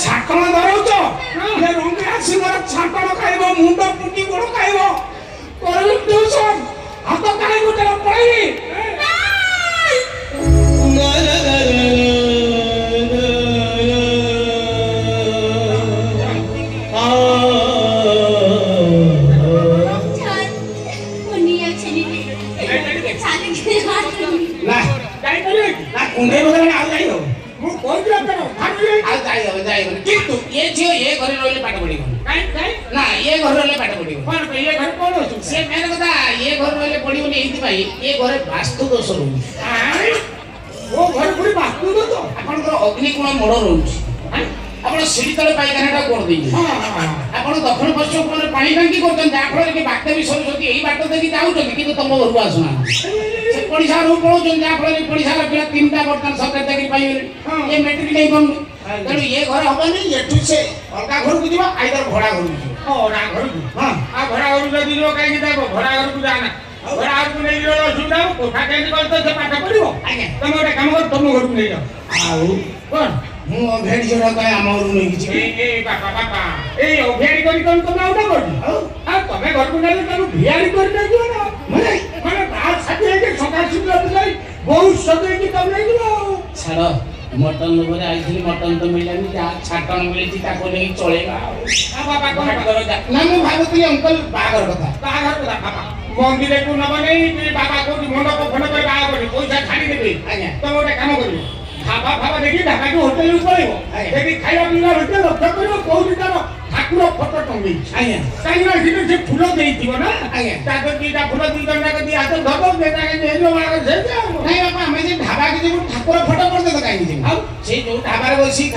ଛାକଣ ଧରଉଛ ରଙ୍ଗେ ଆସି ମୋର ଛାକଣ ଖାଇବ ମୁଣ୍ଡ ପୁଟି ଗୋଡ଼ ଖାଇବ କରିବି ଟ୍ୟୁସନ ହାତ କାଢି ଗୋଟେ ପଳେଇବି କିନ୍ତୁ ଏ ଝିଅ ଏ ଘରେ ରହିଲେ ପାଠ ପଢିବ ନା ଏ ଘରେ ରହିଲେ ପାଠ ପଢିବ ସେ ମେନ୍ କଥା ଏ ଘରେ ରହିଲେ ପଢିବନି ଏଇଥିପାଇଁ ଏ ଘରେ ବାସ୍ତୁ ଦୋଷ ରହୁଛି ଆପଣଙ୍କର ଅଗ୍ନିକୋଣ ମୋଡ଼ ରହୁଛି ଆପଣ ସିଢି ତଳେ ପାଇଖାନାଟା କରିଦେଇଛନ୍ତି ଆପଣ ଦକ୍ଷିଣ ପଶ୍ଚିମ କୋଣରେ ପାଣି ଟାଙ୍କି କରୁଛନ୍ତି ଯାହାଫଳରେ କି ବାଟ ବି ସରୁଛନ୍ତି ଏଇ ବାଟ ଦେଇକି ଯାଉଛନ୍ତି କିନ୍ତୁ ତମ ଘରକୁ ଆସୁନାହାନ୍ତି ସେ ପଡ଼ିଶା ଘରକୁ ପଳାଉଛନ୍ତି ଯାହାଫଳରେ ପଡ଼ିଶାର ପିଲା 3ଟା ବର୍ତ୍ତମାନ ସରକାରୀ ଚାକିରି ପାଇଗଲେ ଏ ମେଟ୍ରିକ ନେଇ ପାରୁନି ତେଣୁ ଏ ଘର ହବନି ଏଠୁ ସେ ଅଲଗା ଘରକୁ ଯିବ ଆଇଦର ଭଡ଼ା ଘରକୁ ଯିବ ଭଡ଼ା ଘରକୁ ଭଡ଼ା ଘରକୁ ଯଦି ଯିବ କାହିଁକି ଯାବ ଭଡ଼ା ଘରକୁ ଯାଆନା ଭଡ଼ା ଘରକୁ ନେଇକି ଗଲେ ଅସୁବିଧା ହବ କୋଠା କେମିତି କଲେ ତ ସେ ପାଠ ପଢିବ ଆଜ୍ଞା ତମେ ଗୋଟେ କାମ କର ତମ ଘରକୁ ନେଇଯାଅ ଆଉ କଣ ମୁଁ ଅଭେଡ଼ି ଝିଅଟା କହେ ଆମ ଘରକୁ ନେଇକି ଯିବି ବାପା ଏଇ ଅଭିଆଡ଼ି କରି ତମେ ଆଉଟା କରୁଛି ଆଉ ତମେ ଘରକୁ ନେଲେ ତାକୁ ଭିଆଡ଼ି କରି ନେଇଯିବ ନା ମାନେ ବାହାର ସାଥି ହେଇକି ସକାଳ ସୁବିଧା ଯାଇ ବହୁତ ସଜେଇକି ତମେ ନେଇଯିବ ଆଉ ଛାଡ଼ ମଟନ ଲୋଭରେ ଆଇଥିଲି ମଟନ ତ ମିଳିଲାନି ଯାହା ଛାଟଣ ମିଳିଛି ତାକୁ ନେଇକି ଚଳେଇବା ଆଉ ବାପା କଣ ନା ମୁଁ ଭାବୁଥିଲି ଅଙ୍କଲ ବାହାଘର କଥା ବାପା ମନ୍ଦିରକୁ ନବ ନେଇ ବାବା କୋଉଠି ମଣ୍ଡପ ଫଣ୍ଡପରେ ବାହା କରି ପଇସା ଛାଡ଼ିଦେବେ ଆଜ୍ଞା ତମେ ଗୋଟେ କାମ କରିବ ଢାବା ଫାବା ଦେଖି ଢାବାକୁ ହୋଟେଲକୁ ପଳେଇବ ଦେଖି ଖାଇବା ପିଇବା ଭିତରେ ଲକ୍ଷ୍ୟ କରିବ କୋଉଠି ତାର ଠାକୁର ଫଟୋ ଟଙ୍ଗେଇଛି ଆଜ୍ଞା କାହିଁକି ନା ସେଠି ସେ ଫୁଲ ଦେଇଥିବ ନା ଆଜ୍ଞା ତା ଦେହରେ ଦିଟା ଫୁଲ ଦି ଜଣଯାକ ଦି ହାତ ଧର ନାଇଁ ବାପା ଆମେ ଯେ ଢାବାକୁ ଯିବୁ ଠାକୁର ଫଟୋ କରିଦେବ କାହିଁକି ଯିବୁ ଆଉ ସେଇ ଯୋଉ ଢାବାରେ ବସି